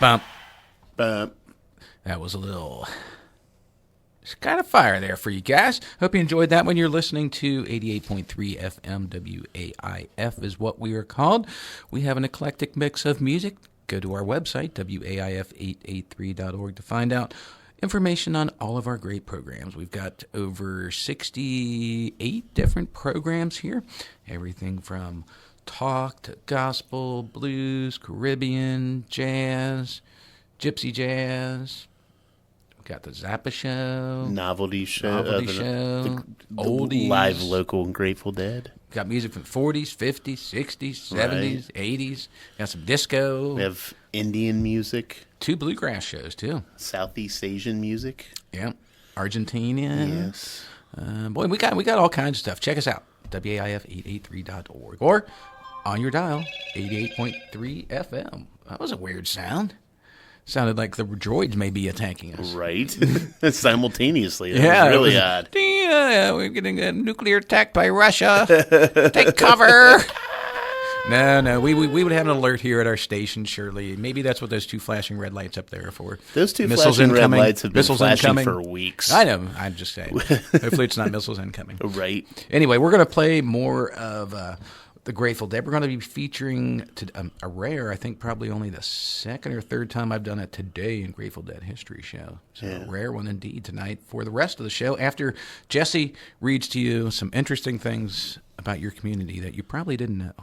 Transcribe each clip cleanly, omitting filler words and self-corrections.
Bump. Bump. That was a little... It's kind of fire there for you guys. Hope you enjoyed that one. You're listening to 88.3 FM WAIF is what we are called. We have an eclectic mix of music. Go to our website, WAIF883.org, to find out information on all of our great programs. We've got over 68 different programs here. Everything from talk to gospel, blues, Caribbean, jazz, gypsy jazz. We've got the Zappa Show. Novelty show. The oldies. Live local and Grateful Dead. We've got music from the 40s, 50s, 60s, 70s, 80s. Got some disco. We have Indian music. 2 bluegrass shows, too. Southeast Asian music. Yeah. Argentina. Yes. Boy, we got all kinds of stuff. Check us out. WAIF883.org. Or on your dial, 88.3 FM. That was a weird sound. Sounded like the droids may be attacking us. Right. Simultaneously. That was really odd. Yeah, we're getting a nuclear attack by Russia. Take cover. No, we would have an alert here at our station, surely. Maybe that's what those 2 flashing red lights up there are for. Those 2 missiles flashing incoming. red lights have been Missiles flashing incoming. for weeks. I know. I'm just saying. Hopefully it's not missiles incoming. Right. Anyway, we're going to play more of the Grateful Dead. We're going to be featuring a rare, I think probably only the second or third time I've done it today in Grateful Dead History Show. So a rare one indeed tonight for the rest of the show. After Jesse reads to you some interesting things about your community that you probably didn't know.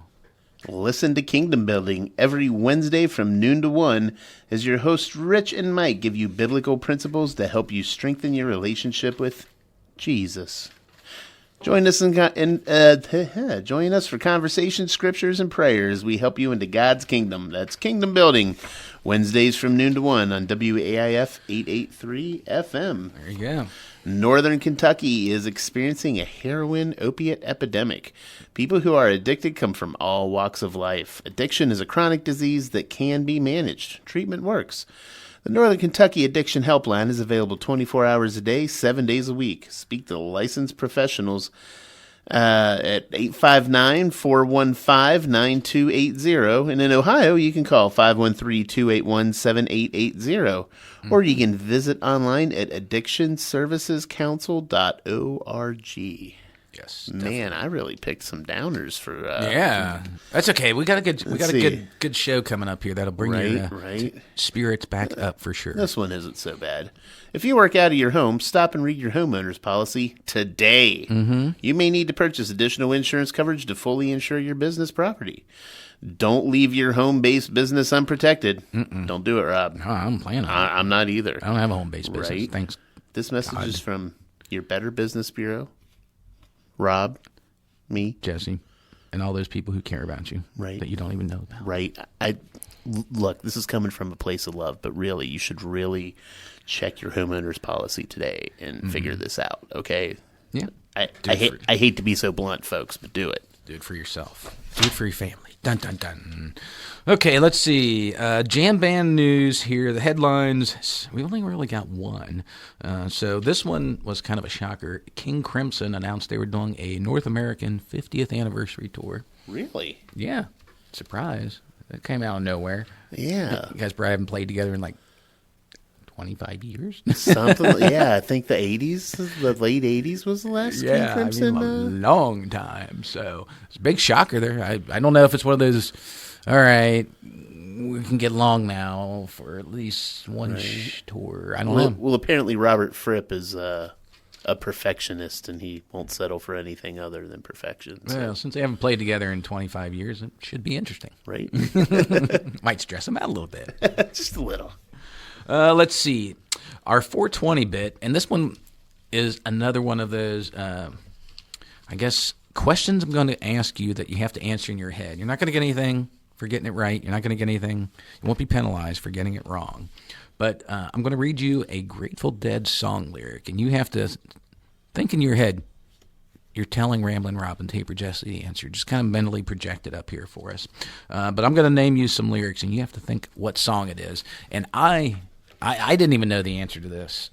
Listen to Kingdom Building every Wednesday from noon to 1 as your hosts Rich and Mike give you biblical principles to help you strengthen your relationship with Jesus. Join us join us for conversations, scriptures, and prayers. We help you into God's kingdom. That's Kingdom Building, Wednesdays from noon to 1 on WAIF 883 FM. There you go. Northern Kentucky is experiencing a heroin opiate epidemic. People who are addicted come from all walks of life. Addiction is a chronic disease that can be managed. Treatment works. The Northern Kentucky Addiction Helpline is available 24 hours a day, 7 days a week. Speak to licensed professionals at 859-415-9280. And in Ohio, you can call 513-281-7880. Or you can visit online at addictionservicescouncil.org. Yes. Man, I really picked some downers for. Yeah, that's okay. We got a good show coming up here that'll bring your spirits back up for sure. This one isn't so bad. If you work out of your home, stop and read your homeowner's policy today. Mm-hmm. You may need to purchase additional insurance coverage to fully insure your business property. Don't leave your home-based business unprotected. Don't do it, Rob. No, I'm planning on it. I'm not either. I don't have a home-based business. Right? Thanks. This message is from your Better Business Bureau, Rob, me, Jesse, and all those people who care about you, right? That you don't even know about. Right. Look, this is coming from a place of love, but really, you should really check your homeowner's policy today and figure this out, okay? Yeah. I hate to be so blunt, folks, but do it. Do it for yourself. Do it for your family. Dun, dun, dun. Okay, let's see. Jam band news here. The headlines, we only really got one. So this one was kind of a shocker. King Crimson announced they were doing a North American 50th anniversary tour. Really? Yeah. Surprise. It came out of nowhere. Yeah. You guys probably haven't played together in like 25 years. Something. Yeah, I think the 80s, the late 80s was the last King Crimson. I mean, a long time. So it's a big shocker there. I don't know if it's one of those, all right, we can get along now for at least one tour. I don't know. Well, apparently Robert Fripp is a perfectionist, and he won't settle for anything other than perfection. So. Well, since they haven't played together in 25 years, it should be interesting. Right? Might stress them out a little bit. Just a little. Let's see. Our 420 bit, and this one is another one of those, I guess, questions I'm going to ask you that you have to answer in your head. You're not going to get anything for getting it right. You're not going to get anything. You won't be penalized for getting it wrong. But I'm going to read you a Grateful Dead song lyric, and you have to think in your head. You're telling Ramblin' Rob and Taper Jesse the answer. Just kind of mentally project it up here for us. But I'm going to name you some lyrics, and you have to think what song it is. And I didn't even know the answer to this.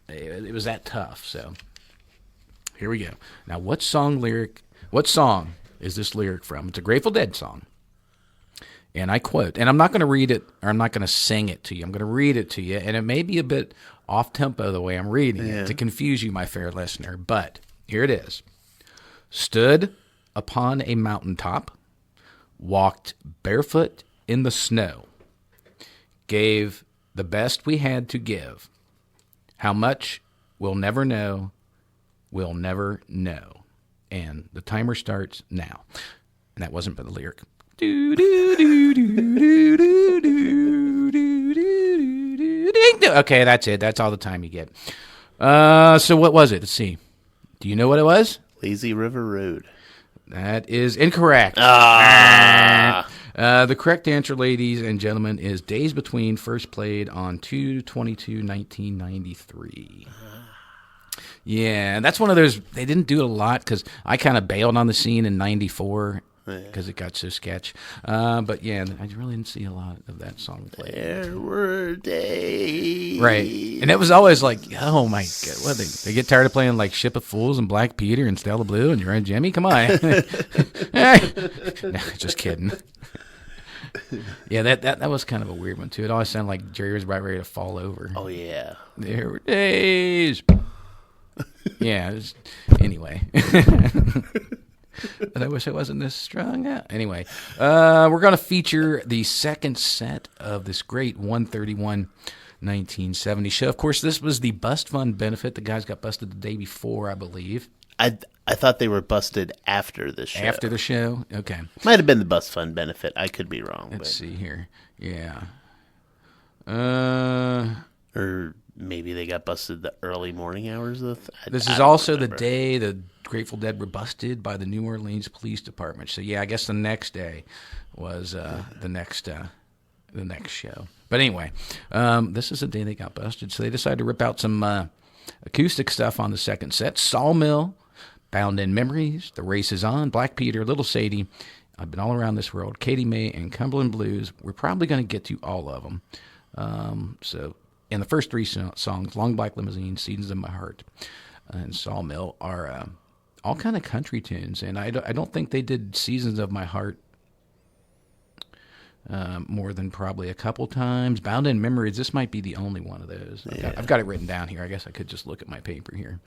It was that tough. So here we go. Now, what song is this lyric from? It's a Grateful Dead song. And I quote, and I'm not going to read it, or I'm not going to sing it to you. I'm going to read it to you, and it may be a bit off-tempo the way I'm reading it to confuse you, my fair listener. But here it is. Stood upon a mountaintop, walked barefoot in the snow, gave the best we had to give. How much we'll never know, we'll never know. And the timer starts now. And that wasn't but the lyric. Okay, that's it. That's all the time you get. So what was it? Let's see. Do you know what it was? Lazy River Road. That is incorrect. The correct answer, ladies and gentlemen, is Days Between, first played on 2/22/1993. Yeah, that's one of those, they didn't do it a lot because I kind of bailed on the scene in 94 because it got so sketch. But yeah, I really didn't see a lot of that song played. There were days. Right. And it was always like, oh my God, what, they get tired of playing like Ship of Fools and Black Peter and Stella Blue and You're in Jimmy? Come on. No, just kidding. Yeah, that was kind of a weird one too. It always sounded like Jerry was about ready to fall over. Oh yeah. There were days. Yeah. Anyway. But I wish I wasn't this strong. Yeah. Anyway, we're going to feature the second set of this great 131 1970 show. Of course, this was the Bust Fund benefit. The guys got busted the day before, I believe. I thought they were busted after the show. After the show? Okay. Might have been the Bust Fund benefit. I could be wrong. Let's see here. Yeah. Or maybe they got busted the early morning hours of This is also the day the Grateful Dead were busted by the New Orleans Police Department. So yeah, I guess the next day was the next show. But anyway, this is the day they got busted. So they decided to rip out some acoustic stuff on the second set. Sawmill, Bound in Memories, The Race is On, Black Peter, Little Sadie, I've Been All Around This World, Katie May, and Cumberland Blues. We're probably going to get to all of them. So in the first three songs, Long Black Limousine, Seasons of My Heart, and Sawmill are all kind of country tunes. And I don't think they did Seasons of My Heart. more than probably a couple times. Bound in Memories, this might be the only one of those. I've got it written down here. I guess I could just look at my paper here.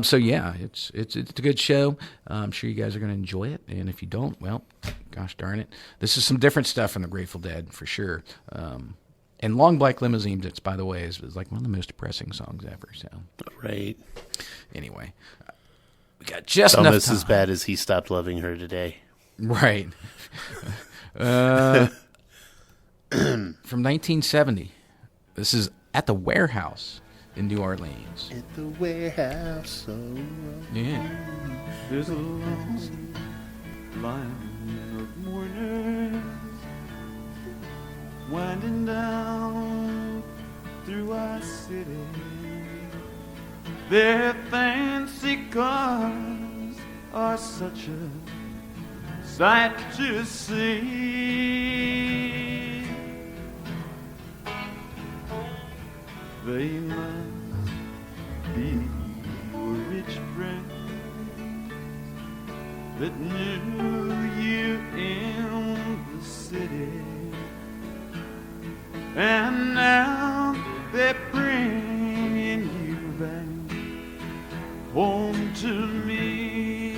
So yeah, it's a good show. I'm sure you guys are going to enjoy it. And if you don't, well, gosh darn it, this is some different stuff from the Grateful Dead for sure. And Long Black Limousine, it's, by the way, is like one of the most depressing songs ever. So Right. Anyway, we got just Almost enough time. as bad as He Stopped Loving Her Today. Right. From 1970. This is At the Warehouse in New Orleans. At the warehouse. Oh. Yeah. There's a long line of mourners winding down through our city. Their fancy cars are such a sight to see. They must be your rich friends that knew you in the city, and now they're bringing you back home to me.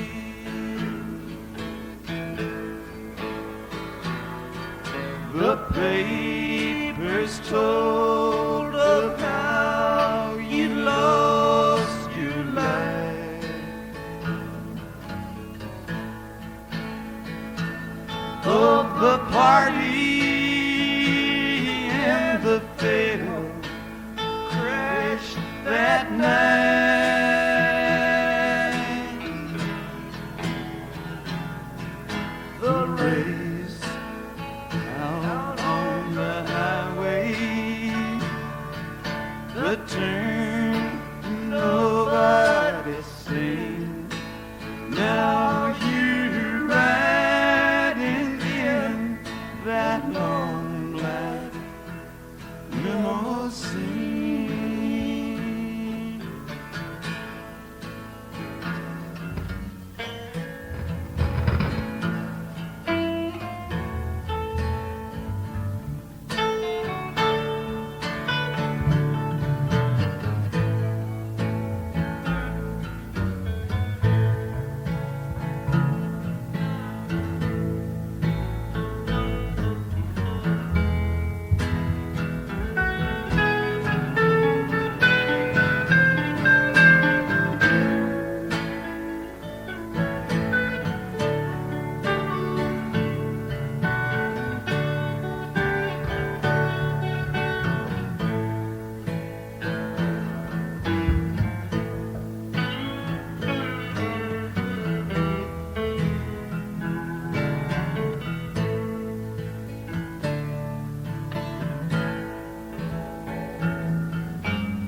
The papers told of how you lost your life, of the party and the fatal crash that night. The race out on the highway, the turn nobody's seen. Now you're riding in that long black limousine.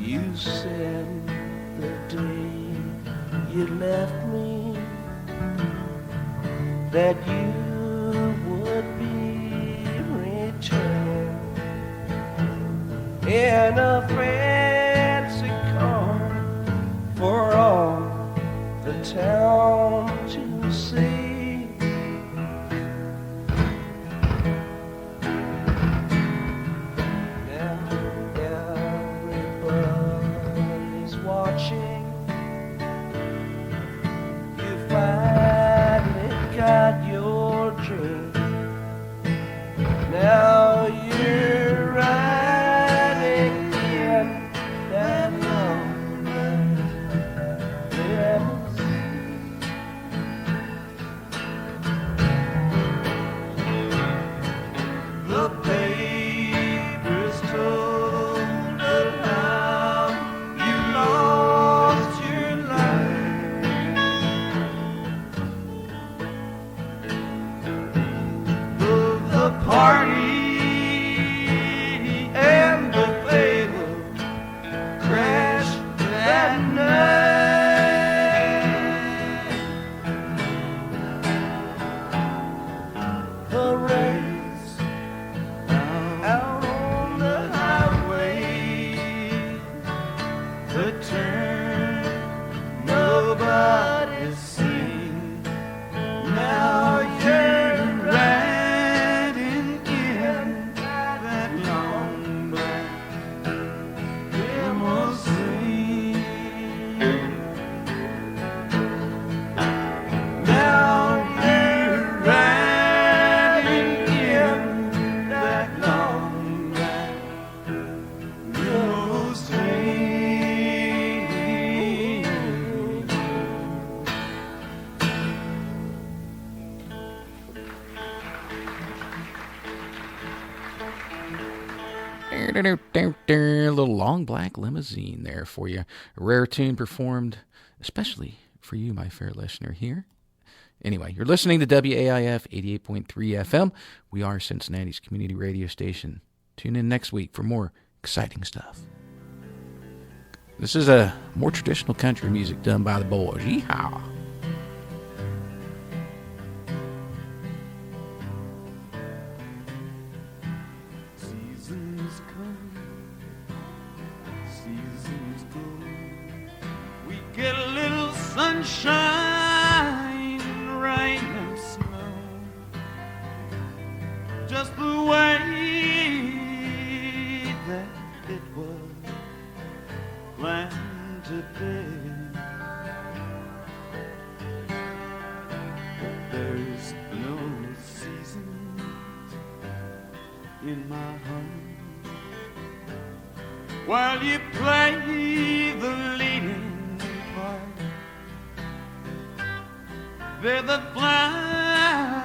You said the day you left me that you would be returning in a fancy car for all the town to see. Now everybody's watching. You finally got your dream. Now you're riding the A little Long Black Limousine there for you. A rare tune performed especially for you, my fair listener here. Anyway, you're listening to WAIF 88.3 FM. We are Cincinnati's community radio station. Tune in next week for more exciting stuff. This is a more traditional country music done by the boys. Yeehaw! Seasons come, seasons go. We get a little sunshine, rain and snow. Just the way that it was planned to be. But there's no seasons in my heart. While you play the leading part, they're the flies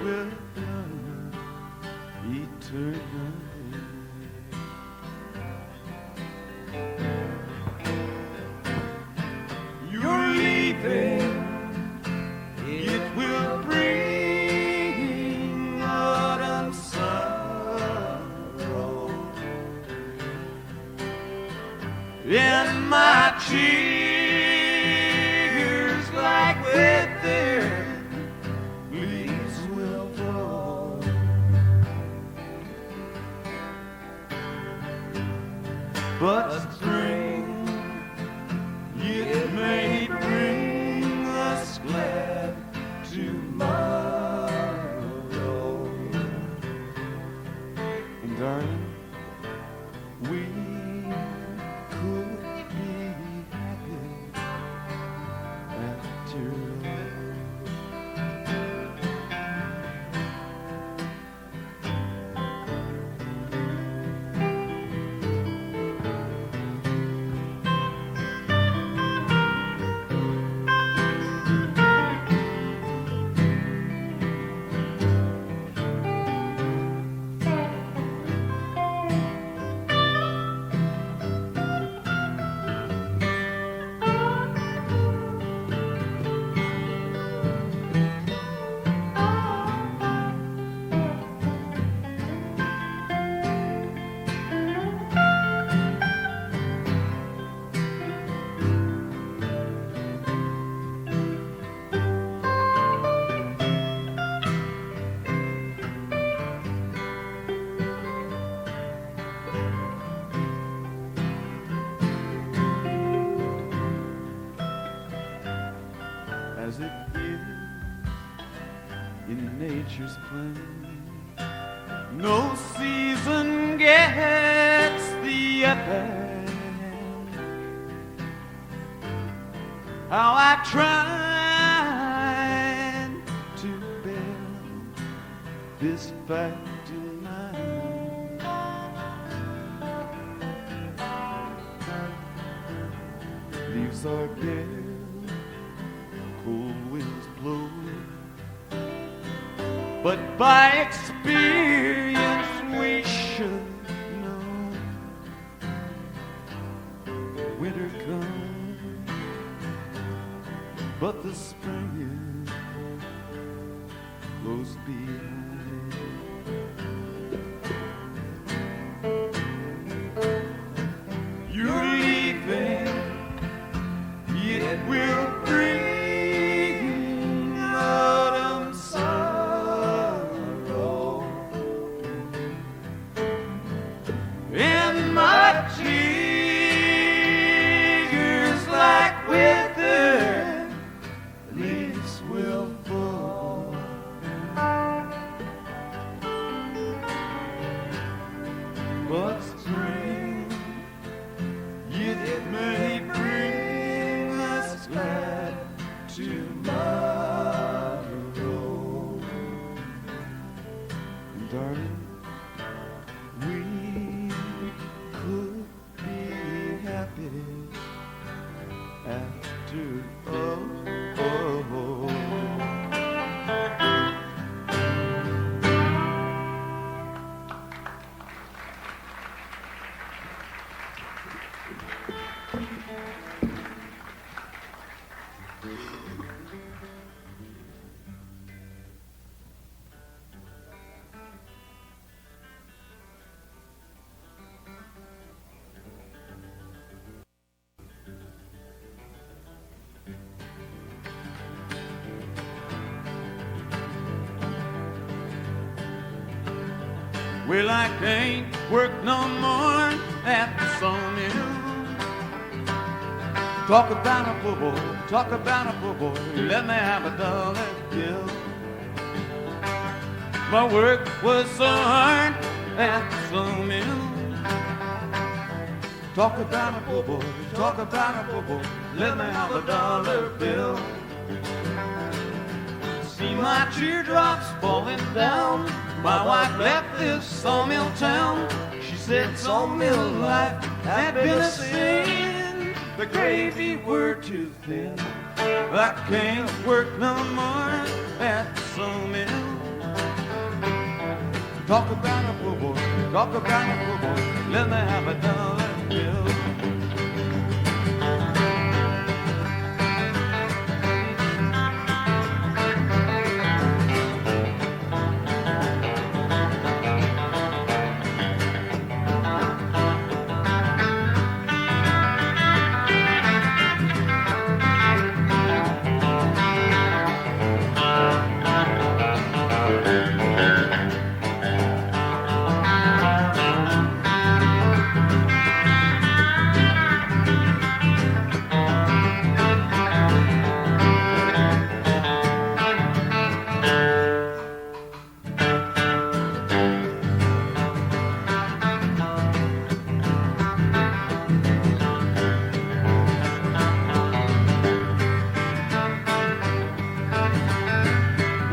will come eternally. You're leaving, it will bring autumn sorrow, and my tears like wither leaves will fall. But spring, it may bring us glad tomorrow. And darling, we could be happy after all. As it is in nature's plan, no season gets the upper hand. How I tried to bear this fact in mind. Leaves are bare, cold winds blow, but by experience we should know winter comes, but the spring is close behind. You're leaving, it will bring autumn sorrow, and my tears like wither leaves will fall. But spring, it may bring us glad tomorrow. And darling, we could be happy after all. Well, I can't work no more at the sawmill. Talk about a poor boy, talk about a poor boy, let me have $1 bill. My work was so hard at the sawmill. Talk about a poor boy, talk about a poor boy, let me have $1 bill. See my teardrops falling down. My wife left this sawmill town. She said sawmill life had been a sin. The gravy were too thin. I can't work no more at the sawmill. Talk about a poor boy, talk about a poor boy, let me have $1 bill.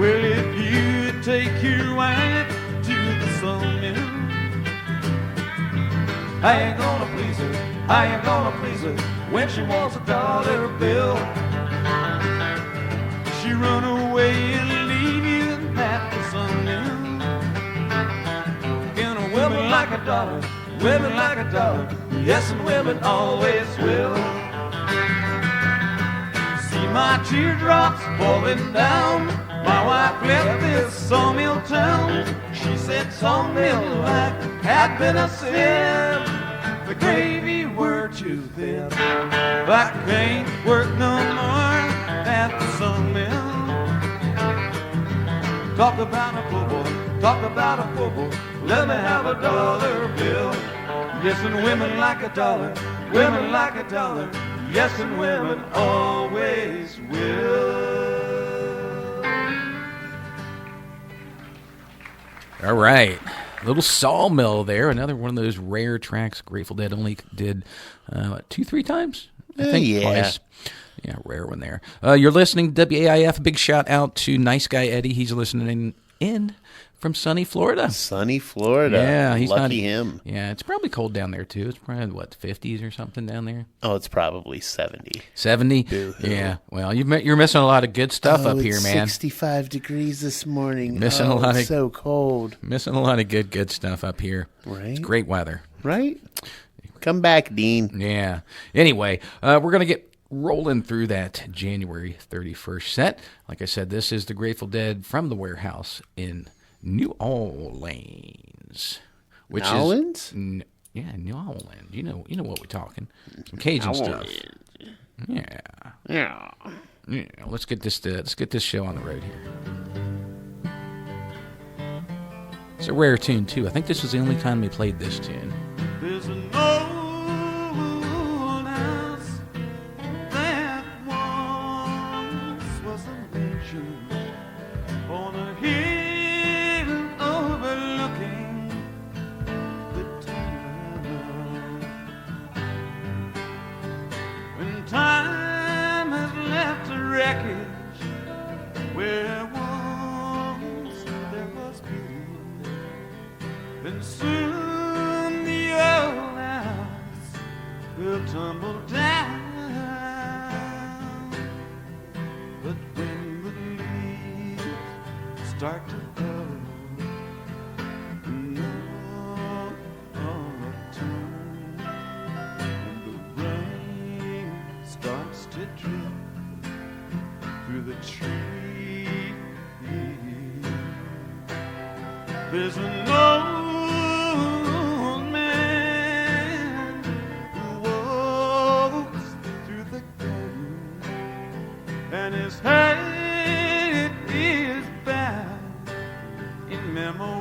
Well, if you take your wife to the sawmill, I ain't gonna please her, I ain't gonna please her when she wants $1 bill. She run away and leave you at the sawmill. And women like $1, women like $1, yes, and women always will. See my teardrops falling down. My wife left this sawmill town. She said sawmill life had been a sin. The gravy were too thin. I can't work no more at the sawmill. Talk about a poor boy, talk about a poor boy, let me have $1 bill. Yes, and women like $1, women like $1, yes, and women always will. All right. Little Sawmill there. Another one of those rare tracks Grateful Dead only did 2-3 times. I think yeah. twice. Yeah, rare one there. You're listening to WAIF. Big shout out to Nice Guy Eddie. He's listening in from sunny Florida. Sunny Florida. Yeah, he's lucky him. Yeah, it's probably cold down there too. It's probably what 50s or something down there. Oh, it's probably 70. 70. Boo-hoo. Yeah. Well, you're missing a lot of good stuff up here, it's man. 65 degrees this morning. Missing a lot it's of so cold. Missing a lot of good stuff up here. Right. It's great weather. Right? Come back, Dean. Yeah. Anyway, we're going to get rolling through that January 31st set. Like I said, this is the Grateful Dead from the Warehouse in New Orleans. Which Orleans? New Orleans. You know what we're talking. Some Cajun stuff. Yeah. Yeah. Yeah. Let's get this show on the road here. It's a rare tune too. I think this was the only time they played this tune. There's an old house that once was a mansion on a hill overlooking the town. When time has left a wreckage where once there was beauty, then soon the old house will tumble down. But when the leaves start to fall in autumn, and the rain starts to drip through the trees, there's an old man who walks through the garden, and his head is bowed in memory.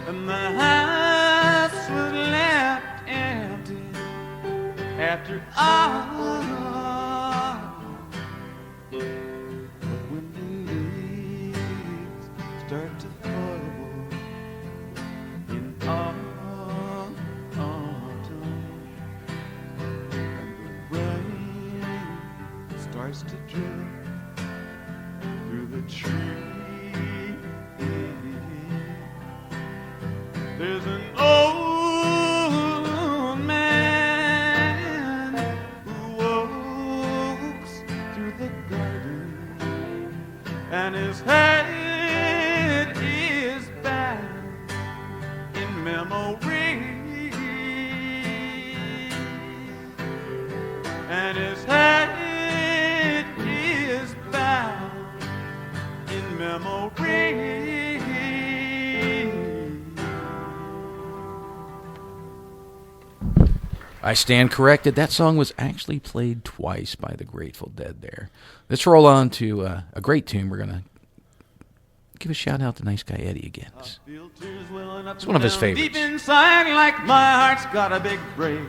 and the house was left empty after all. But when the leaves start to fall in autumn, and the rain starts to drip through the trees, there's an old man who walks through the garden, and his head is bowed in memory, and his head is bowed in memory. I stand corrected. That song was actually played twice by the Grateful Dead there. Let's roll on to a great tune. We're going to give a shout out to Nice Guy Eddie again. It's one of his favorites. Deep inside, like my heart's got a big break,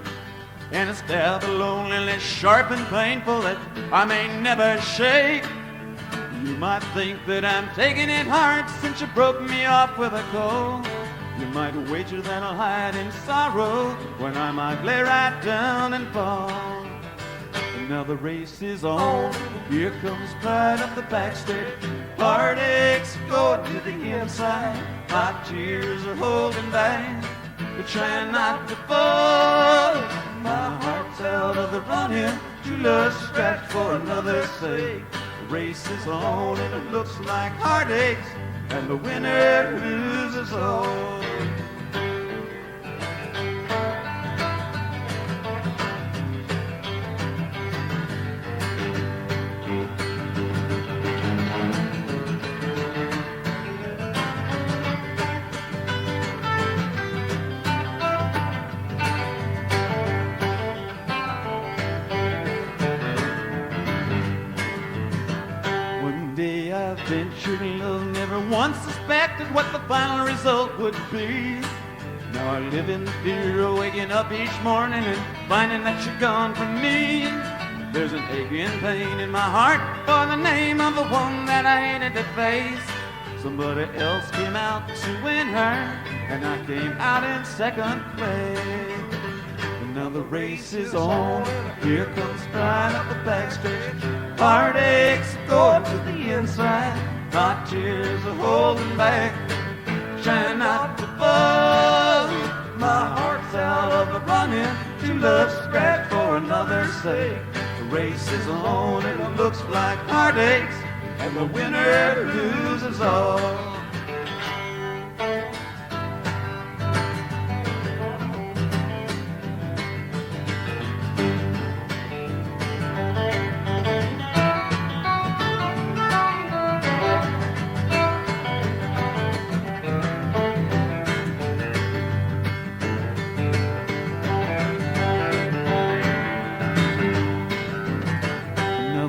and a stab of loneliness sharp and painful that I may never shake. You might think that I'm taking it hard since you broke me off with a cold. You might wager that I'll hide in sorrow when I might lay right down and fall. And now the race is on. Here comes pride up the backstage. Heartaches going to the inside. My tears are holding back, but trying not to fall. My heart's out of the running. True love scratched for another's sake. The race is on and it looks like heartaches, and the winner loses all. One day I ventured in love, never once suspected what the final result would be. Now I live in fear of waking up each morning and finding that you're gone from me. There's an aching pain in my heart for the name of the one that I hated to face. Somebody else came out to win her, and I came out in second place. And now the race is on. Here comes pride up the backstretch. Heartaches going to the inside. My tears are holding back, trying not to fall. My heart's out of the running. True love scratched for another's sake. The race is on and it looks like heartaches, and the winner loses all.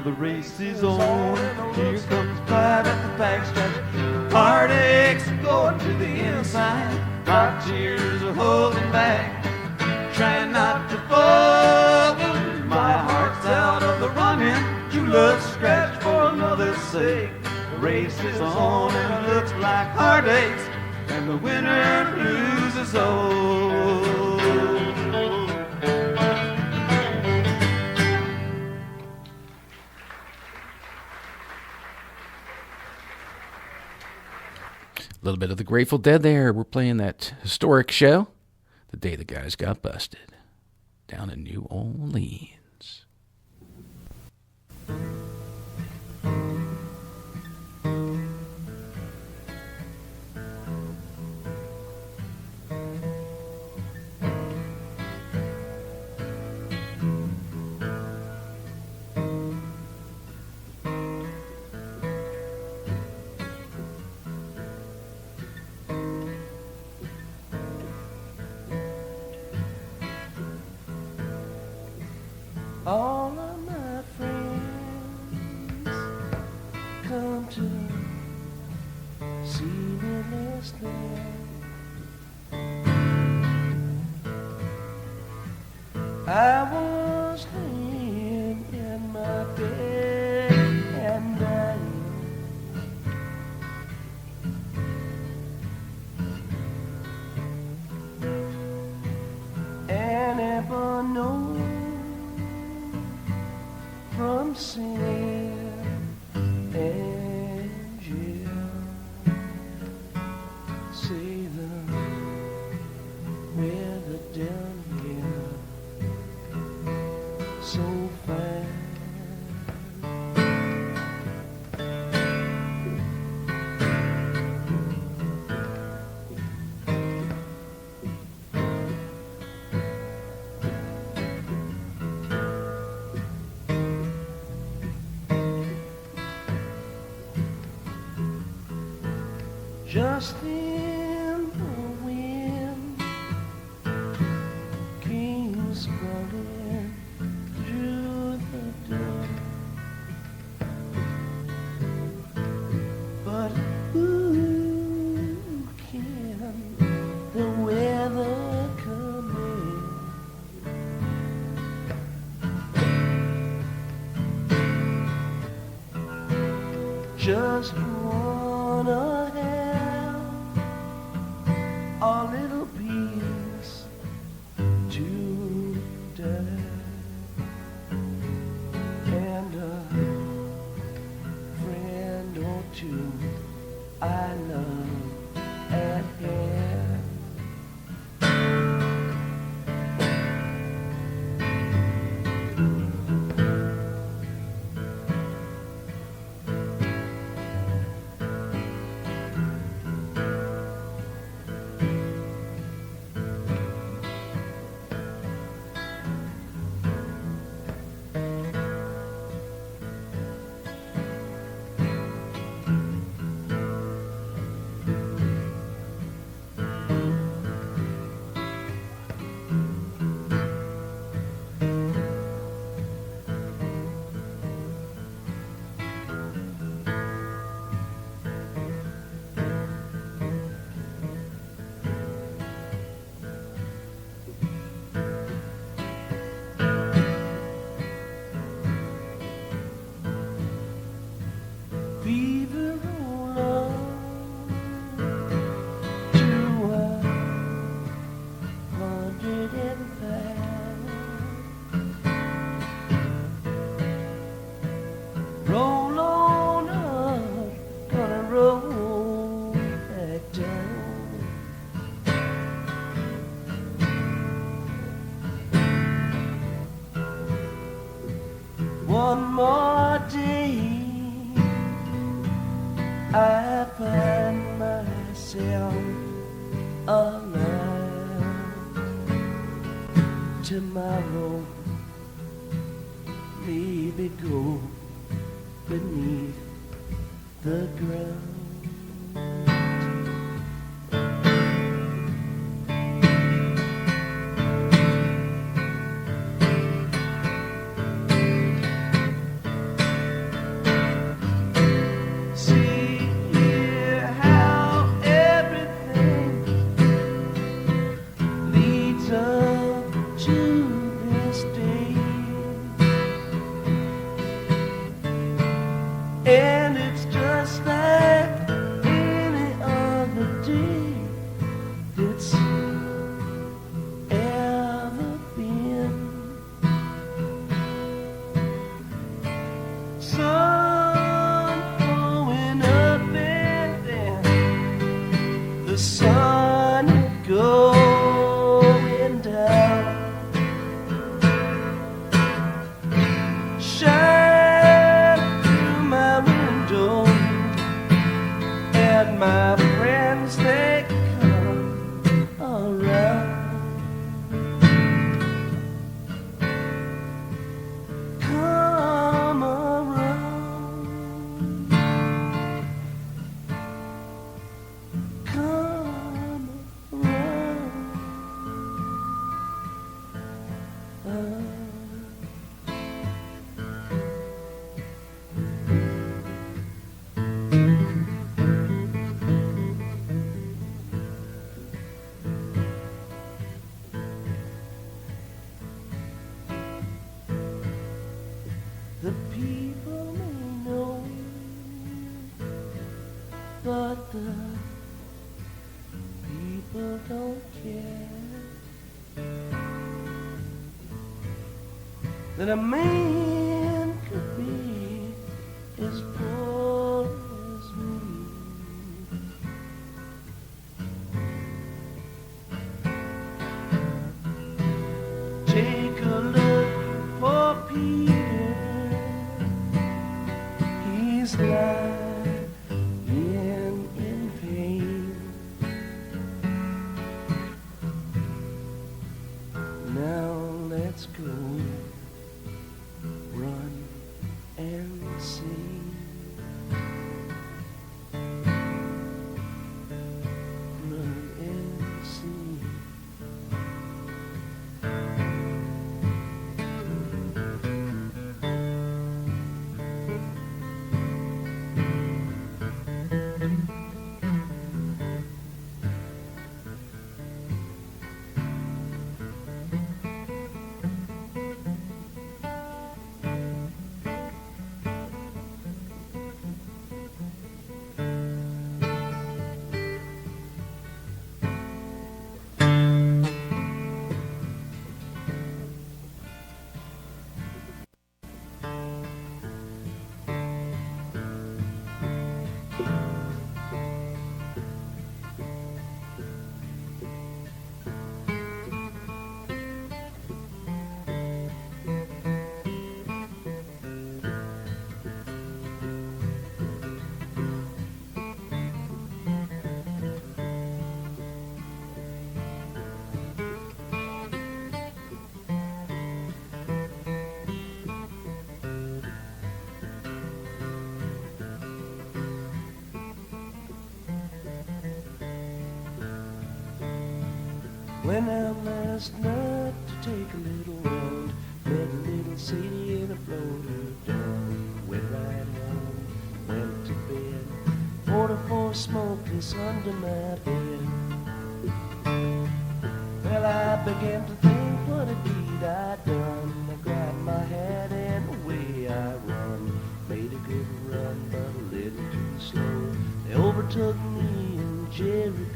The race is on. Here comes pride at the backstretch. Heartaches going to the inside. My tears are holding back, trying not to fall. My heart's out of the running. True love scratched for another's sake. The race is on and it looks like heartaches, and the winner loses all. A little bit of the Grateful Dead there. We're playing that historic show, The Day the Guys Got Busted, down in New Orleans. All of my friends come to see me I was laying in my bed and dying. And ever know from sin and jail, say the weather down here so fine. Just in the wind came sprawling through the door. But who can the weather come in? Just wanna a little piece to die and a friend or two I love at hand. Fever roll on to 105. Roll on up, gonna roll back down. One more day I find myself alive. Tomorrow, maybe go beneath the ground. And it's just like any other day that's ever been. Sun going up and then the sun going down. And my friends, they come around. Come around. Come the people don't care that a man could be as poor as me. Take a look for Peter, he's lying in pain. Now let's go run and see. Run and see. Went out last night to take a little round, met a little Sadie and I blowed her down. Went right home, went to bed, 44 smokeless under my bed. Well, I began to think what a deed I'd done. I grabbed my hat and away I run. Made a good run, but a little too slow. They overtook me in Jericho.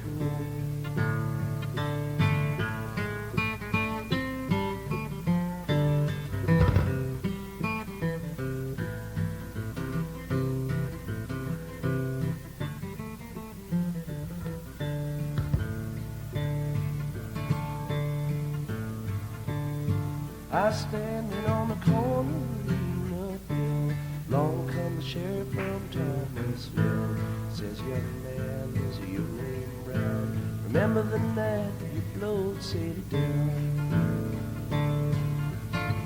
I standing on the corner reading a bill. Long come the sheriff from Thomasville. Says, young man, is your name Brown? Remember the night you blowed Sadie down?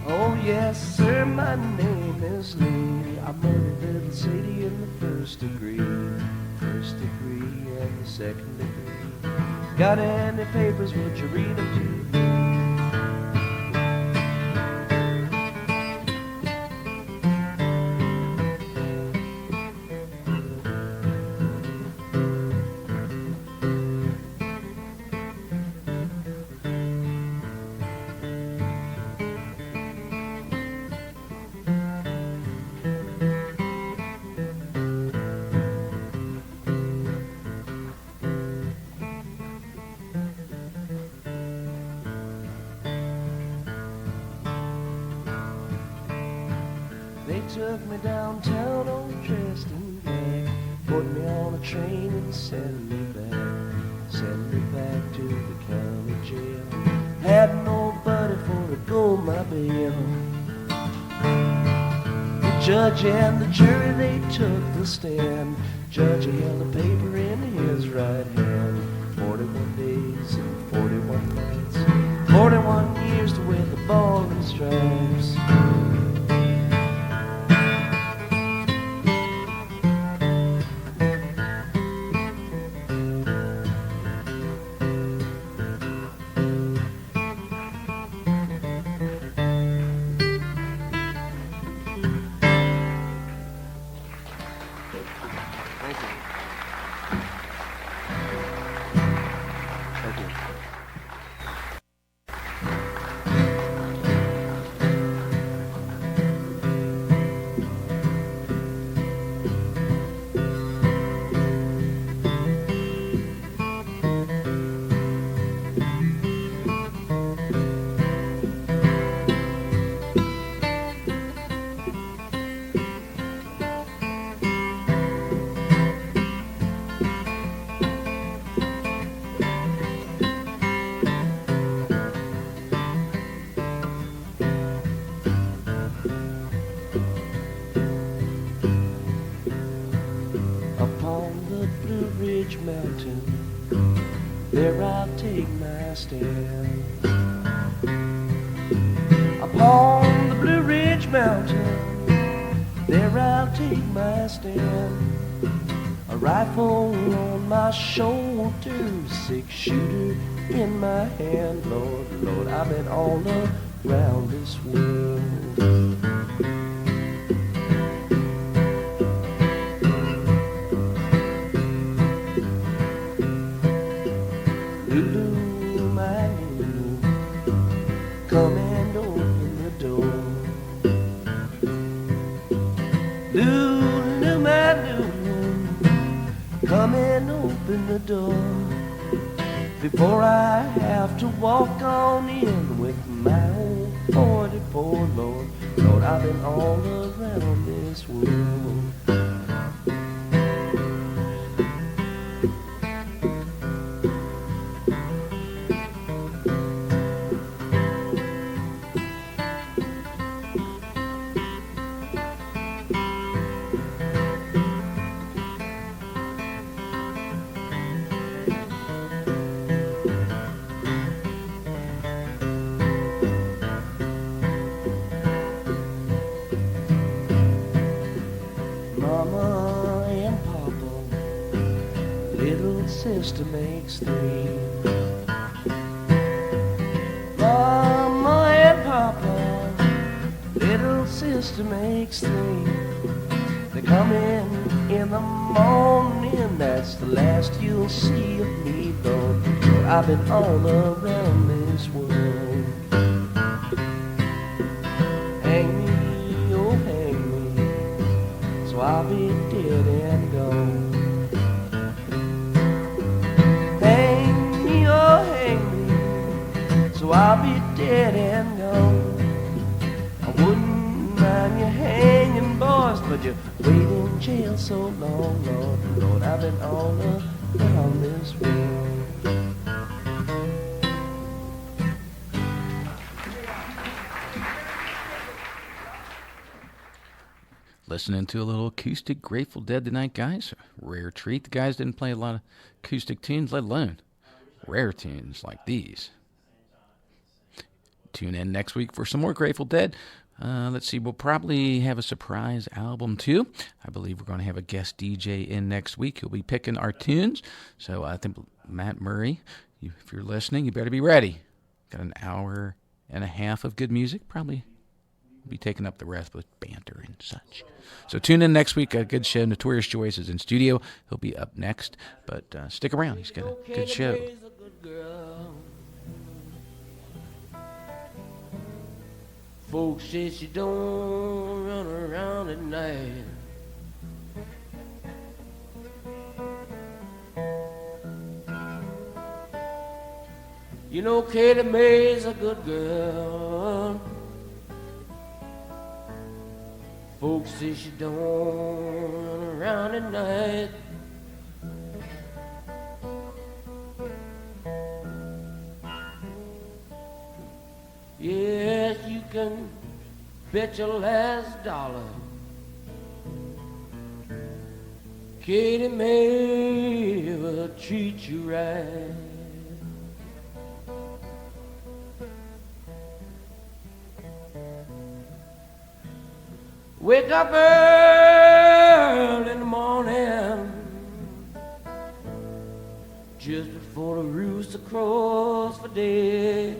Oh yes, sir, my name is Lee. I murdered little Sadie in the first degree and the second degree. Got any papers, would you read them to me? They took me downtown all dressed in black, put me on a train and sent me back to the county jail. Had nobody for to go my bail. The judge and the jury, they took the stand. Judge held a paper in his right hand. 41 days and 41 nights, 41 years to wear the ball and stripes. there I'll take my stand. Upon the Blue Ridge Mountain, there I'll take my stand. A rifle on my shoulder, 6-shooter in my hand. Lord, Lord, I've been all around this world. Lulu, my Lulu, come and open the door. Lulu, my Lulu, come and open the door. Before I have to walk on in with my old 44, Lord, Lord, I've been all around this world. Mama and Papa, little sister makes 3. Mama and Papa, little sister makes 3. They come in the morning, that's the last you'll see of me, Lord. Lord, I've been all around this world. Hang me, oh hang me, so I'll be dead and gone. Hang me, oh hang me, so I'll be dead and gone. I wouldn't mind you hanging, boys, but you wait in jail so long, Lord, Lord, I've been all around this world. Listening to a little acoustic Grateful Dead tonight, guys. Rare treat. The guys didn't play a lot of acoustic tunes, let alone rare tunes like these. Tune in next week for some more Grateful Dead. Let's see, we'll probably have a surprise album too. I believe we're going to have a guest DJ in next week. He'll be picking our tunes. So I think Matt Murray, if you're listening, you better be ready. Got an hour and a half of good music. Probably be taking up the rest with banter and such. So tune in next week. A good show. Notorious Joyce is in studio. He'll be up next. But stick around. He's got a good show. Folks say she don't run around at night. You know Katie Mae's a good girl. Folks say she don't run around at night. Yes, you can bet your last dollar Katie Mae will treat you right. Wake up early in the morning, just before the rooster crows for day.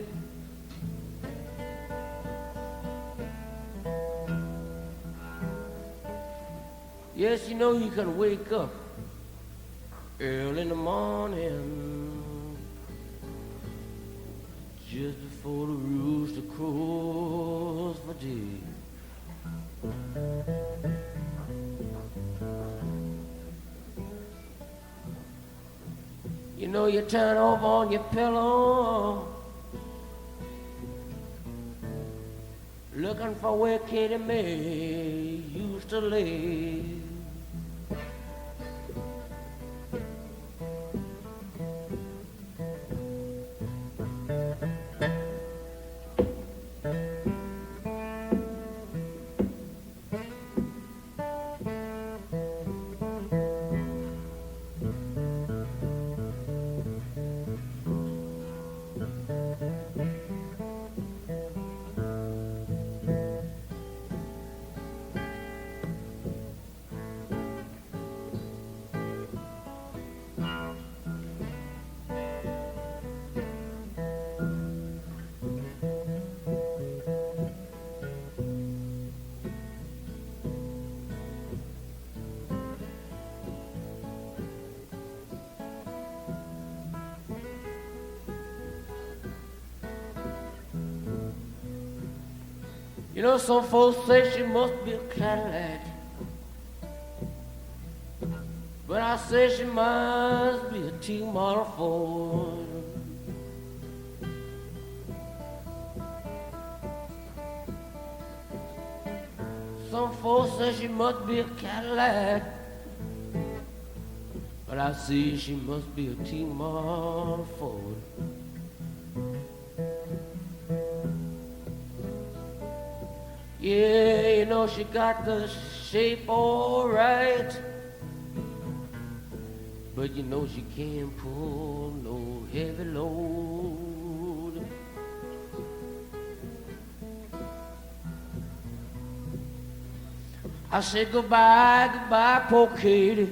Yes, you know you can wake up early in the morning, just before the rooster crows for day. You know you turn over on your pillow, looking for where Katie Mae used to lay. You know, some folks say she must be a Cadillac, but I say she must be a T-model Ford. Some folks say she must be a Cadillac, but I see she must be a T-model Ford. Yeah, you know, she got the shape all right, but you know she can't pull no heavy load. I said goodbye, goodbye, poor Katie.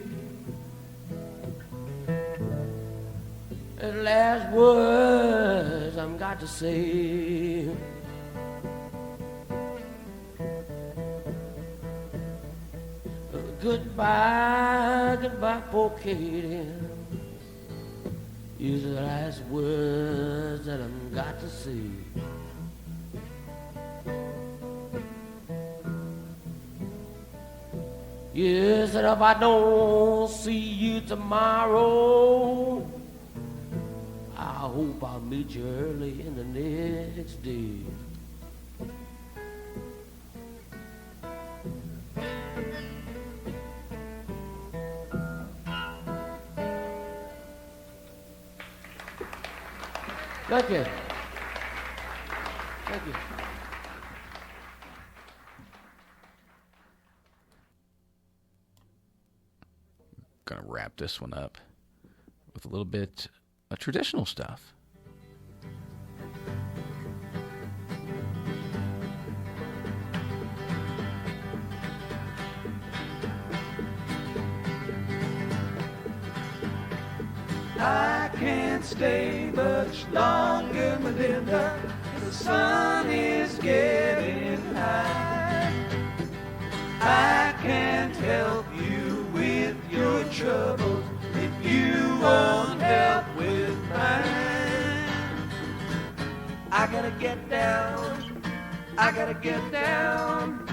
The last words I've got to say. Goodbye, goodbye, poor Katie, is the last words that I've got to say. Yes, and if I don't see you tomorrow, I hope I'll meet you early in the next day. Thank you. Thank you. Gonna wrap this one up with a little bit of traditional stuff. I can't stay much longer, Melinda. The sun is getting high. I can't help you with your troubles if you won't help with mine. I gotta get down, I gotta get down,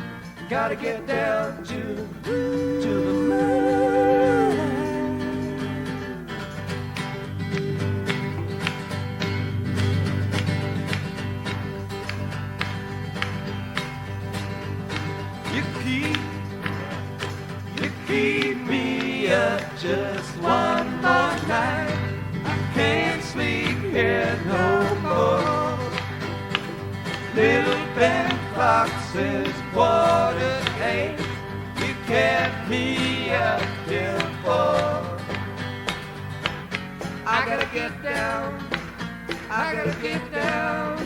gotta get down to the moon. You keep me up just one more night. I can't sleep here no more. Little Ben clock says 8:15. You kept me up till 4. I gotta get down, I gotta get down,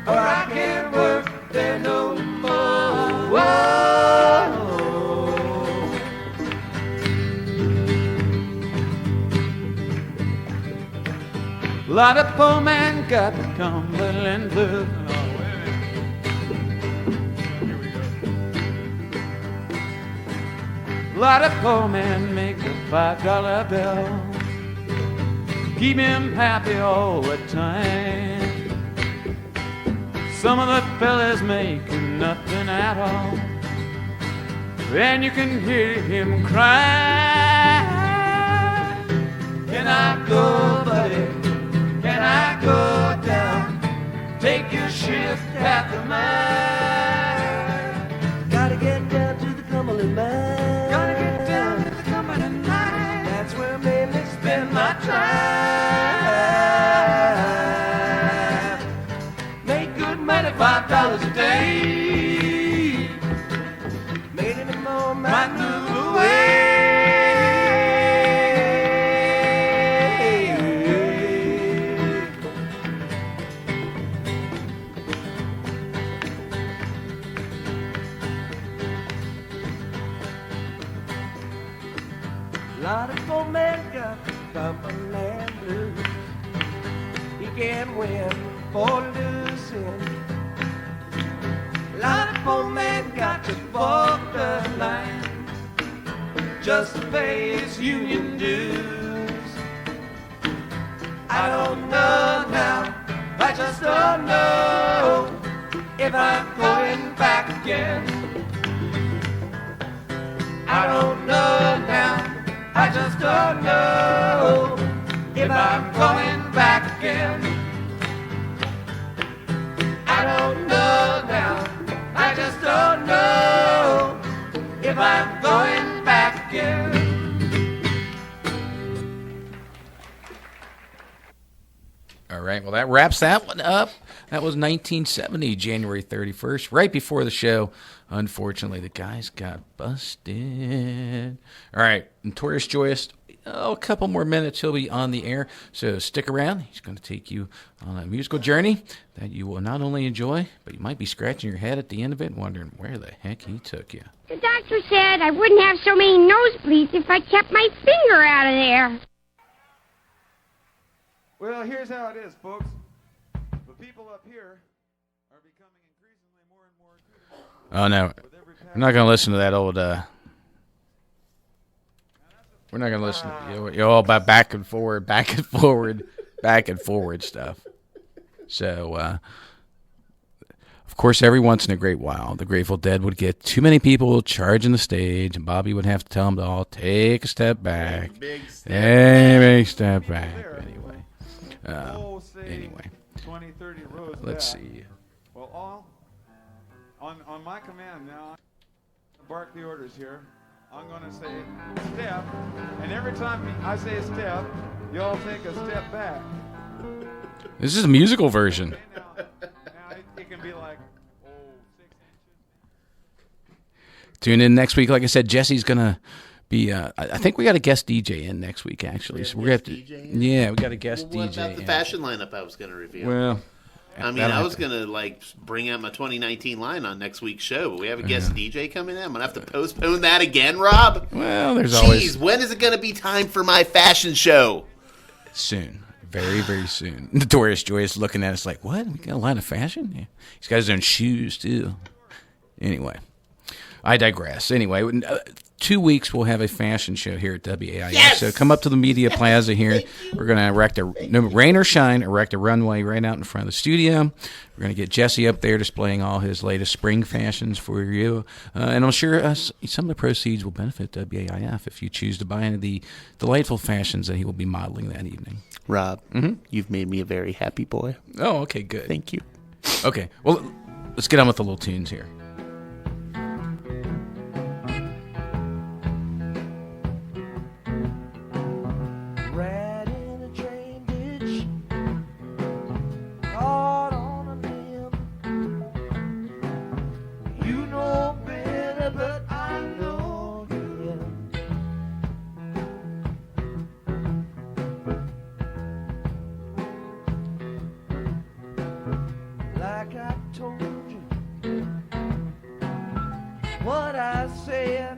or I can't work there no more. Whoa. A lot of poor man got the Cumberland blues. A lot of poor men make a $5 bill, keep him happy all the time. Some of the fellas make nothing at all, and you can hear him cry. Can I go, buddy? Can I go down? Take your shift after mine. Gotta get down to the Cumberland mine. Gotta get down to the Cumberland mine. That's where I mainly Spend my time. Make good money, $5 a day. made in the morning. Might move away. A lot of poor men got the Cumberland blues. He can't win for losing. A lot of poor men got to walk the line just to pay his union dues. I don't know now, I just don't know if I'm going back again. I don't know now, I just don't know if I'm going back again. I don't know now, I just don't know if I'm going back again. All right, well, that wraps that one up. That was 1970, January 31st, right before the show. Unfortunately, the guys got busted. All right, Notorious Joyous, a couple more minutes, he'll be on the air, so stick around. He's going to take you on a musical journey that you will not only enjoy, but you might be scratching your head at the end of it and wondering where the heck he took you. The doctor said I wouldn't have so many nosebleeds if I kept my finger out of there. Well, here's how it is, folks. The people up here are becoming increasingly more and more acute. Oh, no. We're not going to listen to that old, we're not going to listen to you're all about back and forward stuff. So, of course, every once in a great while, the Grateful Dead would get too many people charging the stage, and Bobby would have to tell them to all take a step back. Big Step back. Anyway. 20, 30 rows Let's back. see. Well, all on my command now, bark the orders here. I'm going to say step, and every time I say step, you all take a step back. This is a musical version. Okay, now it can be like, 6 inches. Tune in next week. Like I said, Jesse's going to be, I think we got a guest DJ in next week, actually. So we're going to have to, we got a guest What DJ about the in. fashion lineup I was going to reveal? Well, I mean, I was going to, bring out my 2019 line on next week's show, but we have a guest DJ coming in. I'm going to have to postpone that again, Rob? Well, there's Jeez, always when is it going to be time for my fashion show? soon. Very, very soon. Notorious Joyous looking at us like, what? We got a line of fashion? Yeah. He's got his own shoes, too. Anyway, I digress. Anyway, 2 weeks we'll have a fashion show here at WAIF. Yes! So come up to the Media Plaza here. We're going to erect no rain or shine, erect a runway right out in front of the studio. We're going to get Jesse up there displaying all his latest spring fashions for you. And I'm sure some of the proceeds will benefit WAIF if you choose to buy any of the delightful fashions that he will be modeling that evening. Rob, you've made me a very happy boy. Oh, okay, good. Thank you. Okay, well, let's get on with the little tunes here. Rat in a train ditch, caught on a limb. You know better, but I know him. Like I told you, what I said.